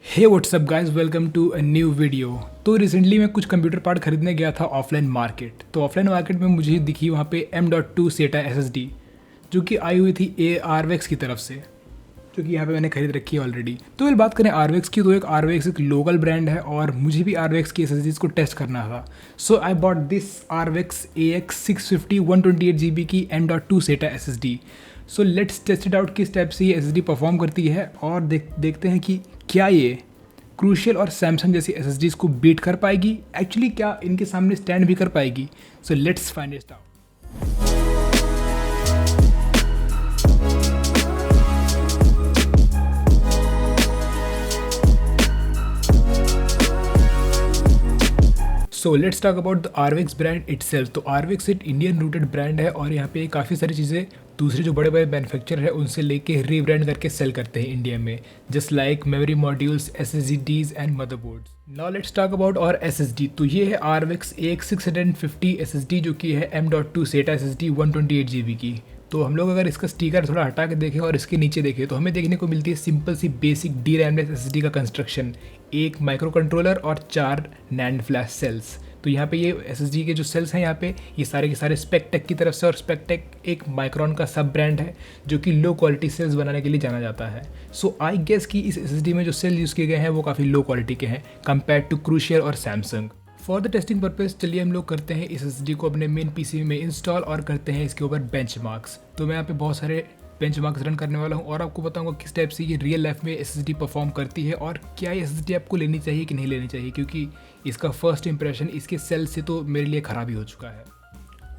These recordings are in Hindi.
Hey what's up guys, welcome to a new video. तो रिसेंटली मैं कुछ कंप्यूटर पार्ट खरीदने गया था ऑफलाइन मार्केट। तो ऑफलाइन मार्केट में मुझे दिखी वहाँ पे M.2 SATA SSD जो कि आई हुई थी आरवेक्स की तरफ से, जो कि यहाँ पे मैंने खरीद रखी है ऑलरेडी। तो वेल बात करें आरवेक्स की, तो एक आरवेक्स एक लोकल ब्रांड है और मुझे भी आरवेक्स की SSDs को टेस्ट करना था। सो I bought this आरवेक्स AX650 128GB की M.2 SATA SSD। So let's test it out किस टाइप से ये SSD परफॉर्म करती है और देखते हैं कि क्या ये क्रूशियल और सैमसंग जैसी SSDs को बीट कर पाएगी, एक्चुअली क्या इनके सामने स्टैंड भी कर पाएगी। So let's find it out. So let's talk about the Arvex brand itself. तो आरवेक्स एक इंडियन रूटेड ब्रांड है और यहाँ पे काफ़ी सारी चीज़ें दूसरे जो बड़े बड़े मैन्युफैक्चर है उनसे लेके रीब्रांड करके सेल करते हैं इंडिया में, just like memory modules, SSDs and motherboards. Now let's talk about और SSD। तो ये है आरवेक्स AX650 SSD जो कि है M.2 SATA SSD 128GB की। तो हम लोग अगर इसका स्टिकर थोड़ा हटा के देखें और इसके नीचे देखें तो हमें देखने को मिलती है सिंपल सी बेसिक डी रैमलेस SSD का कंस्ट्रक्शन, एक माइक्रो कंट्रोलर और 4 NAND फ्लैश सेल्स। तो यहाँ पे ये SSD के जो सेल्स हैं यहाँ पे ये सारे के सारे स्पेक्टेक की तरफ से, और स्पेक्टेक एक माइक्रॉन का सब ब्रांड है जो कि लो क्वालिटी सेल्स बनाने के लिए जाना जाता है। सो आई गेस कि इस SSD में जो सेल यूज़ किए गए हैं वो काफ़ी लो क्वालिटी के हैं कंपेयर टू क्रूशियल और Samsung. For the testing purpose चलिए हम लोग करते हैं इस SSD को अपने मेन PC में इंस्टॉल और करते हैं इसके ऊपर बेंचमार्क्स। तो मैं यहाँ पे बहुत सारे बेंचमार्क्स रन करने वाला हूँ और आपको बताऊंगा किस टाइप से ये रियल लाइफ में SSD परफॉर्म करती है और क्या ये SSD आपको लेनी चाहिए कि नहीं लेनी चाहिए, क्योंकि इसका फर्स्ट इंप्रेशन इसके सेल से तो मेरे लिए ख़राब ही हो चुका है।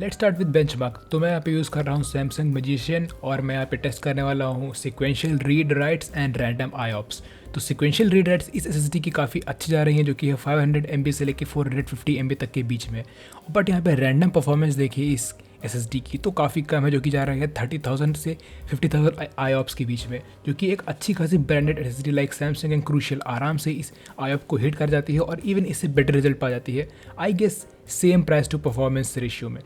Let's start with benchmark. तो मैं यहाँ पे यूज़ कर रहा हूँ सैमसंग मैजिशियन और मैं यहाँ पे टेस्ट करने वाला हूँ sequential read writes and random IOPS। तो सिक्वेंशियल रीड राइट्स इस SSD की काफ़ी अच्छी जा रही हैं, जो कि है 500 MB से लेकर 450 MB तक के बीच में। बट यहाँ पे रैंडम परफॉर्मेंस देखिए इस SSD की तो काफ़ी कम है, जो कि जा रही है 30,000 से 50,000 IOPS के बीच में, जो कि एक अच्छी खासी branded SSD like Samsung and crucial आराम से इस IOP को हिट कर जाती है और इवन इससे बेटर रिजल्ट पा जाती है, I guess same price to performance ratio में।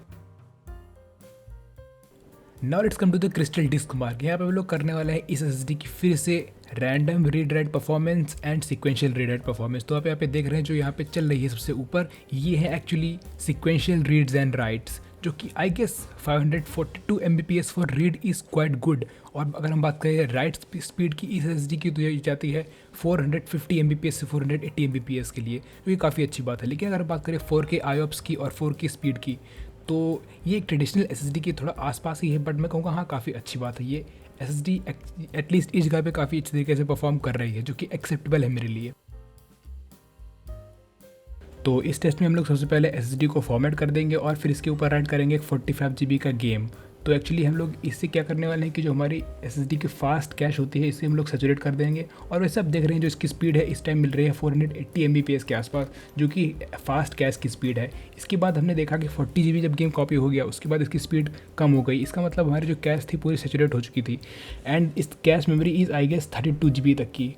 Now let's come to the crystal disk mark. यहाँ पे हम लोग करने वाले हैं इस SSD की फिर से random read write performance and sequential read write performance. तो आप यहाँ पे देख रहे हैं जो यहाँ पे चल रही है सबसे ऊपर, ये है actually sequential reads and writes, जो कि I guess 542 Mbps for read is quite good. और अगर हम बात करें राइट स्पीड की इस SSD की, तो ये जाती है 450 Mbps से 480 Mbps के लिए, जो कि काफ़ी अच्छी बात है। लेकिन अगर बात करें 4K IOPS की और 4K स्पीड की, तो ये एक ट्रेडिशनल SSD के थोड़ा आसपास ही है, बट मैं कहूँगा हाँ काफ़ी अच्छी बात है। ये SSD एटलीस्ट इस जगह पे काफ़ी अच्छी तरीके से परफॉर्म कर रही है, जो कि एक्सेप्टेबल है मेरे लिए। तो इस टेस्ट में हम लोग सबसे पहले SSD को फॉर्मेट कर देंगे और फिर इसके ऊपर राइट करेंगे एक 45GB का गेम। तो एक्चुअली हम लोग इससे क्या करने वाले हैं कि जो हमारी SSD की फास्ट कैश होती है इसे हम लोग सैचुरेट कर देंगे। और वैसे आप देख रहे हैं जो इसकी स्पीड है इस टाइम मिल रही है 480 Mbps के आसपास, जो कि फास्ट कैश की स्पीड है। इसके बाद हमने देखा कि 40GB जब गेम कॉपी हो गया उसके बाद इसकी स्पीड कम हो गई। इसका मतलब हमारी जो कैश थी पूरी सैचुरेट हो चुकी थी एंड इस cache memory is I guess 32GB तक की।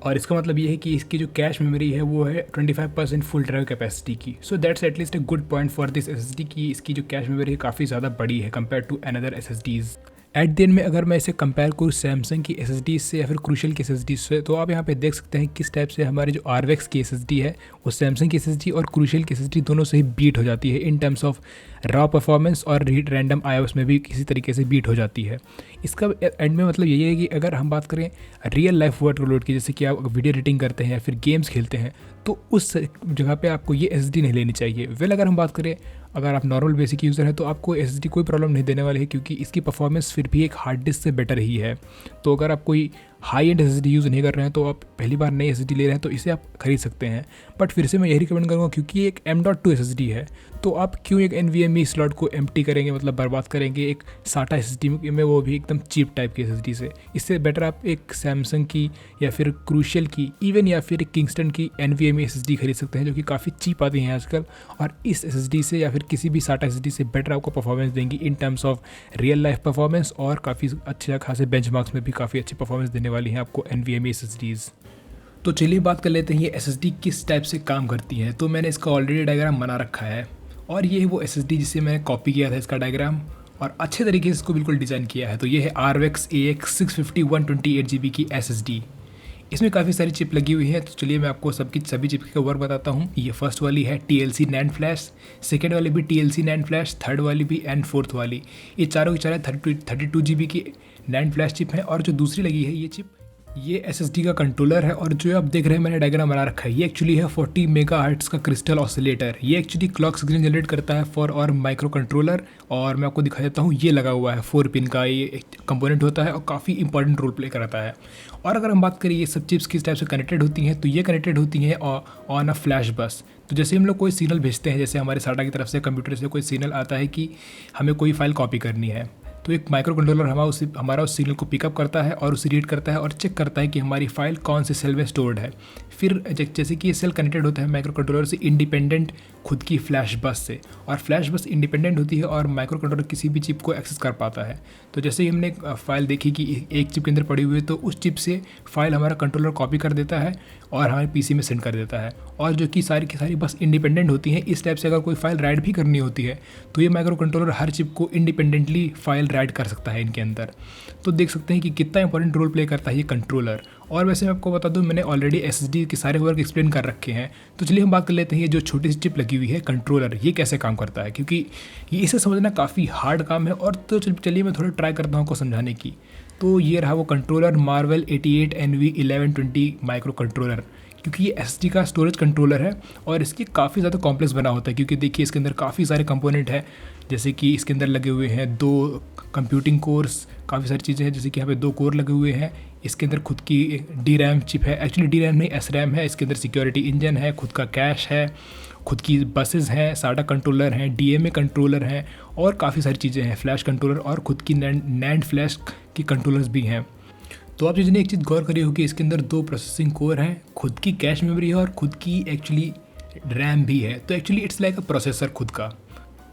और इसका मतलब ये है कि इसकी जो कैश मेमोरी है वो है 25% फुल ड्राइव कैपेसिटी की। So that's at least a good point for this SSD की इसकी जो कैश मेमोरी है काफ़ी ज़्यादा बड़ी है compare to another SSDs। At the end में अगर मैं इसे कंपेयर करूँ सैमसंग की SSD से या फिर क्रूशियल की SSD से, तो आप यहाँ पे देख सकते हैं किस टाइप से हमारी जो आरवेक्स की SSD है वो सैमसंग की SSD और क्रूशियल की SSD दोनों से ही बीट हो जाती है in terms of raw performance, और रैंडम IOPS में भी किसी तरीके से बीट हो जाती है। इसका एंड में मतलब यही है कि अगर हम बात करें रियल लाइफ वर्कलोड की, जैसे कि आप वीडियो एडिटिंग करते हैं या फिर गेम्स खेलते हैं, तो उस जगह पे आपको ये SSD नहीं लेनी चाहिए। वेल अगर हम बात करें अगर आप नॉर्मल बेसिक यूज़र हैं तो आपको SSD कोई प्रॉब्लम नहीं देने वाली है, क्योंकि इसकी परफॉर्मेंस फिर भी एक हार्ड डिस्क से बेटर ही है। तो अगर आप कोई हाई एंड SSD यूज़ नहीं कर रहे हैं तो आप पहली बार नई SSD ले रहे हैं तो इसे आप खरीद सकते हैं। बट फिर से मैं यही रिकमेंड करूँगा, क्योंकि ये एक M.2 SSD है तो आप क्यों एक NVMe स्लॉट को एम्प्टी करेंगे, मतलब बर्बाद करेंगे एक SATA SSD में, वो भी एकदम चीप टाइप की SSD से। इससे बेटर आप एक सैमसंग की या फिर क्रूशियल की इवन या फिर किंगस्टन की NVMe SSD खरीद सकते हैं, जो कि काफ़ी चीप आती हैं आजकल, और इस SSD से या फिर किसी भी SATA SSD से बेटर आपको परफॉर्मेंस देंगी in terms of real life performance, और काफ़ी अच्छे खासे बेंचमार्क्स में भी काफ़ी अच्छी परफॉर्मेंस देने वाली हैं आपको NVMe SSDs। तो चलिए बात कर लेते हैं ये SSD किस टाइप से काम करती है। तो मैंने इसका ऑलरेडी डायग्राम बना रखा है और ये है वो SSD जिसे मैंने कॉपी किया था इसका डायग्राम, और अच्छे तरीके से इसको बिल्कुल डिज़ाइन किया है। तो ये है आरवेक्स AX650 128GB की SSD। इसमें काफ़ी सारी चिप लगी हुई है, तो चलिए मैं आपको सभी चिप के वर्क बताता हूँ। ये फर्स्ट वाली है TLC NAND फ्लैश, सेकेंड वाली भी TLC NANड फ्लैश, थर्ड वाली भी एंड फोर्थ वाली। ये चारों की चारों 32 GB की NANड फ्लैश चिप है। और जो दूसरी लगी है ये चिप, ये SSD का कंट्रोलर है। और जो आप देख रहे हैं मैंने डायग्राम बना रखा है, ये एक्चुअली है 40 मेगाहर्ट्ज़ का क्रिस्टल ऑसिलेटर। ये एक्चुअली क्लॉक सिग्नल जनरेट करता है फॉर और माइक्रो कंट्रोलर। और मैं आपको दिखा देता हूँ, ये लगा हुआ है 4 पिन का ये एक कंपोनेंट होता है और काफ़ी इंपॉर्टेंट रोल प्ले कराता है। और अगर हम बात करें ये सब चिप्स किस टाइप से कनेक्टेड होती हैं, तो ये कनेक्टेड होती हैं ऑन अ फ्लैश बस। तो जैसे हम लोग कोई सिग्नल भेजते हैं, जैसे हमारे साटा की तरफ से कंप्यूटर से कोई सिग्नल आता है कि हमें कोई फाइल कॉपी करनी है, तो एक माइक्रो कंट्रोलर हमारा उस सिग्नल को पिकअप करता है और उसे रीड करता है और चेक करता है कि हमारी फाइल कौन से सेल में स्टोर्ड है। फिर जैसे कि ये सेल कनेक्टेड होता है माइक्रो कंट्रोलर से इंडिपेंडेंट खुद की फ्लैश बस से, और फ्लैश बस इंडिपेंडेंट होती है और माइक्रो कंट्रोलर किसी भी चिप को एक्सेस कर पाता है। तो जैसे ही हमने फाइल देखी कि एक चिप के अंदर पड़ी हुई है, तो उस चिप से फाइल हमारा कंट्रोलर कॉपी कर देता है और हमारे PC में सेंड कर देता है। और जो कि सारी की सारी बस इंडिपेंडेंट होती हैं। इस टाइप से अगर कोई फाइल राइट भी करनी होती है, तो ये माइक्रो कंट्रोलर हर चिप को इंडिपेंडेंटली फाइल राइट कर सकता है इनके अंदर। तो देख सकते हैं कि कितना इंपॉर्टेंट रोल प्ले करता है ये कंट्रोलर। और वैसे मैं आपको बता दूं, मैंने ऑलरेडी SSD के सारे वर्क एक्सप्लेन कर रखे हैं। तो चलिए हम बात कर लेते हैं ये जो छोटी सी चिप लगी हुई है कंट्रोलर, ये कैसे काम करता है, क्योंकि ये इसे समझना काफ़ी हार्ड काम है। और तो चलिए मैं थोड़ा ट्राई करता हूँ आपको समझाने की। तो ये रहा वो controller, Marvel 88NV1120 micro controller. क्योंकि ये SSD का स्टोरेज कंट्रोलर है और इसकी काफ़ी ज़्यादा कॉम्प्लेक्स बना होता है, क्योंकि देखिए इसके अंदर काफ़ी सारे कंपोनेंट हैं। जैसे कि इसके अंदर लगे हुए हैं 2 कंप्यूटिंग कोर्स, काफ़ी सारी चीज़ें हैं। जैसे कि यहाँ पे 2 कोर लगे हुए हैं। इसके अंदर खुद की DRAM चिप है, एक्चुअली DRAM नहीं SRAM है। इसके अंदर सिक्योरिटी इंजन है, खुद का कैश है, खुद की बसेस हैं, साटा कंट्रोलर हैं, DMA कंट्रोलर हैं और काफ़ी सारी चीज़ें हैं, फ्लैश कंट्रोलर और खुद की NANड फ्लैश की कंट्रोलर्स भी हैं। तो आप जिसने एक चीज़ गौर करी होगी, इसके अंदर 2 प्रोसेसिंग कोर हैं, खुद की कैश मेमोरी है और खुद की एक्चुअली रैम भी है। तो actually it's like a processor खुद का।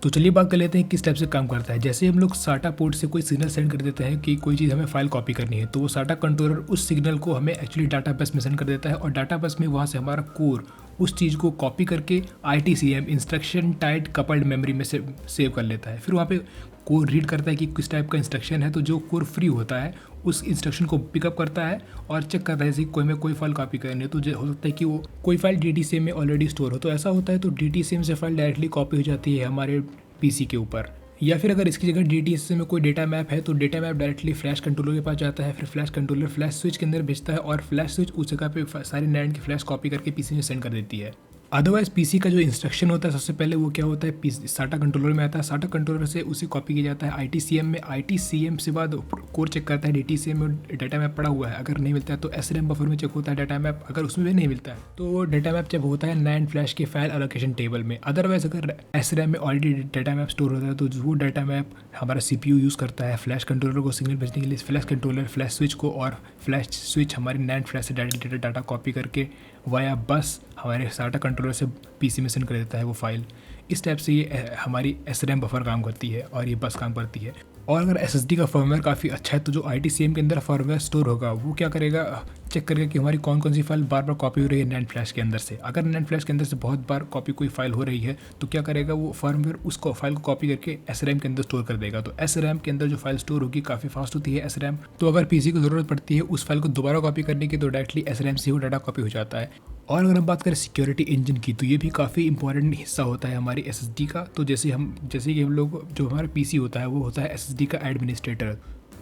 तो चलिए बात कर लेते हैं किस टाइप से काम करता है। जैसे हम लोग साटा पोर्ट से कोई सिग्नल सेंड कर देते हैं कि कोई चीज़ हमें फाइल कॉपी करनी है, तो वो साटा कंट्रोलर उस सिग्नल को हमें एक्चुअली डाटा बस में सेंड कर देता है और डाटा बस में वहाँ से हमारा कोर उस चीज़ को कॉपी करके ITCM instruction tight coupled memory में से सेव कर लेता है। फिर वहाँ पे कोर रीड करता है कि किस टाइप का इंस्ट्रक्शन है, तो जो कोर फ्री होता है उस इंस्ट्रक्शन को पिकअप करता है और चेक करता है। जैसे कोई फाइल कॉपी करनी है, तो हो सकता है कि वो कोई फाइल DTCM में ऑलरेडी स्टोर हो, तो ऐसा होता है तो DTCM से फाइल डायरेक्टली कॉपी हो जाती है हमारे PC के ऊपर। या फिर अगर इसकी जगह DTCM में कोई डेटा मैप है, तो data map directly flash controller के पास जाता है। फिर फ्लैश कंट्रोलर फ्लैश स्विच के अंदर भेजता है और फ्लैश स्विच उस जगह पे सारी NANड की फ्लैश कॉपी करके PC में सेंड कर देती है। अदरवाइज PC का जो इंस्ट्रक्शन होता है, सबसे पहले वो क्या होता है, साटा कंट्रोलर में आता है। साटा कंट्रोलर से उसे कॉपी किया जाता है ITCM में। ITCM से बाद कोर चेक करता है DTCM में डाटा मैप पड़ा हुआ है, अगर नहीं मिलता है तो SRAM बफर में चेक होता है डाटा मैप। अगर उसमें भी नहीं मिलता है तो डाटा मैप जब होता है NANड फ्लैश के फाइल एलोकेशन टेबल में। अदरवाइज अगर SRAM में ऑलरेडी डाटा मैप स्टोर होता है, तो वो डाटा मैप हमारा CPU यूज़ करता है फ्लैश कंट्रोलर को सिग्नल भेजने के लिए। फ्लैश कंट्रोलर फ्लैश स्विच को, और फ्लैश स्विच हमारी NANड फ्लैश से डाटा कॉपी करके वाया बस हमारे साटा कंट्रोलर से PC में सेंड कर देता है वो फाइल। इस टाइप से ये हमारी SRAM बफर काम करती है और ये बस काम करती है। और अगर SSD का फर्मवेयर काफ़ी अच्छा है, तो जो ITCM के अंदर फर्मवेयर स्टोर होगा वो क्या करेगा, चेक करेगा कि हमारी कौन कौन सी फाइल बार बार कॉपी हो रही है NANड फ्लैश के अंदर से। अगर NANड फ्लैश के अंदर से बहुत बार कॉपी कोई फाइल हो रही है, तो क्या करेगा वो फर्मवेयर उसको फाइल को कॉपी करके SRAM के अंदर स्टोर कर देगा। तो SRAM के अंदर जो फाइल स्टोर होगी काफ़ी फास्ट होती है SRAM। तो अगर PC को ज़रूरत पड़ती है उस फाइल को दोबारा कॉपी करने की, तो डायरेक्टली SRAM से वो डाटा कॉपी हो जाता है। और अगर हम बात करें सिक्योरिटी इंजन की, तो ये भी काफ़ी इंपॉर्टेंट हिस्सा होता है हमारी SSD का। तो जैसे कि हम लोग, जो हमारा PC होता है वो होता है SSD का एडमिनिस्ट्रेटर।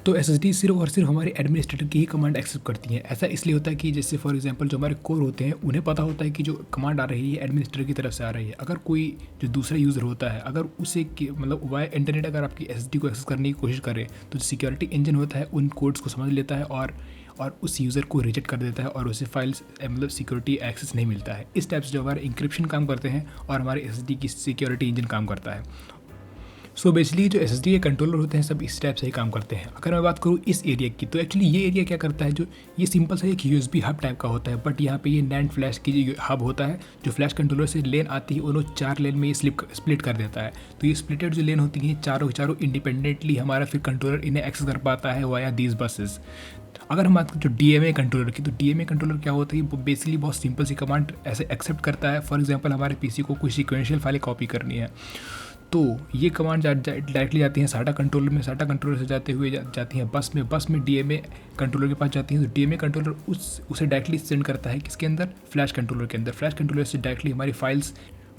तो SSD सिर्फ और सिर्फ हमारे एडमिनिस्ट्रेटर की ही कमांड एक्सेप्ट करती है। ऐसा इसलिए होता है कि जैसे फॉर एग्जांपल जो हमारे कोर होते हैं, उन्हें पता होता है कि जो कमांड आ रही है एडमिनिस्ट्रेटर की तरफ से आ रही है। अगर कोई जो दूसरा यूज़र होता है, अगर उसे मतलब वाया इंटरनेट अगर आपकी SSD को एक्सेस करने की कोशिश करे, तो जो सिक्योरिटी इंजन होता है उन कोड्स को समझ लेता है और उस यूज़र को रिजेक्ट कर देता है और उसे फाइल्स मतलब सिक्योरिटी एक्सेस नहीं मिलता है। इस टाइप से जो हमारे इंक्रिप्शन काम करते हैं और हमारे SSD की सिक्योरिटी इंजन काम करता है। सो बेसिकली जो SSD के कंट्रोलर होते हैं सब इस टाइप से ही काम करते हैं। अगर मैं बात करूँ इस एरिया की, तो एक्चुअली ये एरिया क्या करता है, जो ये सिंपल सा एक USB हब टाइप का होता है, बट यहाँ पे ये NANड फ्लैश की जो हब होता है, जो फ्लैश कंट्रोलर से लेन आती है, वो 4 लेन में ये स्प्लिट कर देता है। तो ये स्प्लिटेड जो लेन होती हैं चारों इंडिपेंडेंटली हमारा फिर कंट्रोलर इन्हें एक्सेस कर पाता है वाया दीज बसेस। अगर हम बात करें जो DMA कंट्रोलर की, तो DMA कंट्रोलर क्या होता है, वो बेसिकली बहुत सिंपल सी कमांड ऐसे एक्सेप्ट करता है। फॉर एग्जांपल हमारे PC को कोई सिक्वेंशियल फाइल कॉपी करनी है, तो ये कमांड डायरेक्टली जाती हैं साटा कंट्रोलर में, साटा कंट्रोलर से जाते हुए जाती हैं बस में डीएमए कंट्रोलर के पास जाती हैं। तो डीएमए कंट्रोलर उसे डायरेक्टली सेंड करता है किसके अंदर, फ्लैश कंट्रोलर के अंदर। फ्लैश कंट्रोलर से डायरेक्टली हमारी फाइल्स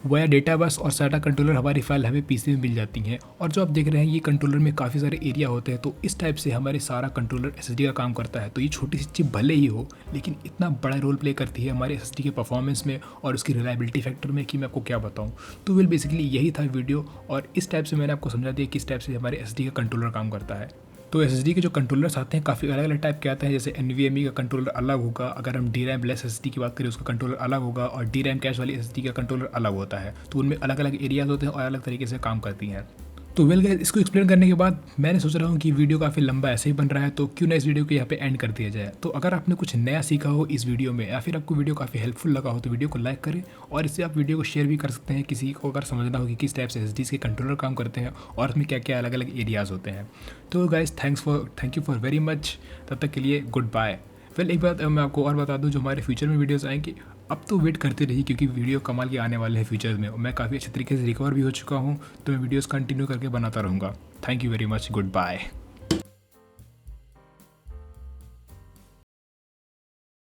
वाया डेटा बस और साटा कंट्रोलर हमारी फाइल हमें पीसी में मिल जाती हैं। और जो आप देख रहे हैं ये कंट्रोलर में काफ़ी सारे एरिया होते हैं, तो इस टाइप से हमारे सारा कंट्रोलर एसएसडी का काम करता है। तो ये छोटी सी चिप भले ही हो, लेकिन इतना बड़ा रोल प्ले करती है हमारे एसएसडी के परफॉर्मेंस में और उसकी रिलायबिलिटी फैक्टर में कि मैं आपको क्या बताऊँ। तो वेल बेसिकली यही था वीडियो, और इस टाइप से मैंने आपको समझा दिया किस टाइप से हमारे एसएसडी का कंट्रोलर काम करता है। तो एसएसडी के जो कंट्रोलर्स आते हैं काफ़ी अलग अलग टाइप के आते हैं, जैसे NVMe का कंट्रोलर अलग होगा, अगर हम DRAM लेस एसएसडी की बात करें उसका कंट्रोलर अलग होगा, और DRAM कैश वाली एसएसडी का कंट्रोलर अलग होता है। तो उनमें अलग अलग एरियाज होते हैं और अलग तरीके से काम करती हैं। तो वेल गाइस, इसको एक्सप्लेन करने के बाद मैंने सोच रहा हूँ कि वीडियो काफ़ी लंबा ऐसे ही बन रहा है, तो क्यों ना इस वीडियो को यहाँ पे एंड कर दिया जाए। तो अगर आपने कुछ नया सीखा हो इस वीडियो में, या फिर आपको वीडियो काफ़ी हेल्पफुल लगा हो, तो वीडियो को लाइक करें, और इससे आप वीडियो को शेयर भी कर सकते हैं किसी को अगर समझना हो कि किस टाइप से एसएसडीज के कंट्रोलर काम करते हैं और उसमें क्या क्या अलग अलग एरियाज़ होते हैं। तो guys thank you for very much. तब तक के लिए गुड बाय। वेल एक बात मैं आपको और बता दूं, जो हमारे फ्यूचर में वीडियोस आएंगे अब तो वेट करते रहिए, क्योंकि वीडियो कमाल के आने वाले हैं फ्यूचर में। मैं काफ़ी अच्छे तरीके से रिकवर भी हो चुका हूँ, तो मैं वीडियोस कंटिन्यू करके बनाता रहूँगा। Thank you very much, good bye.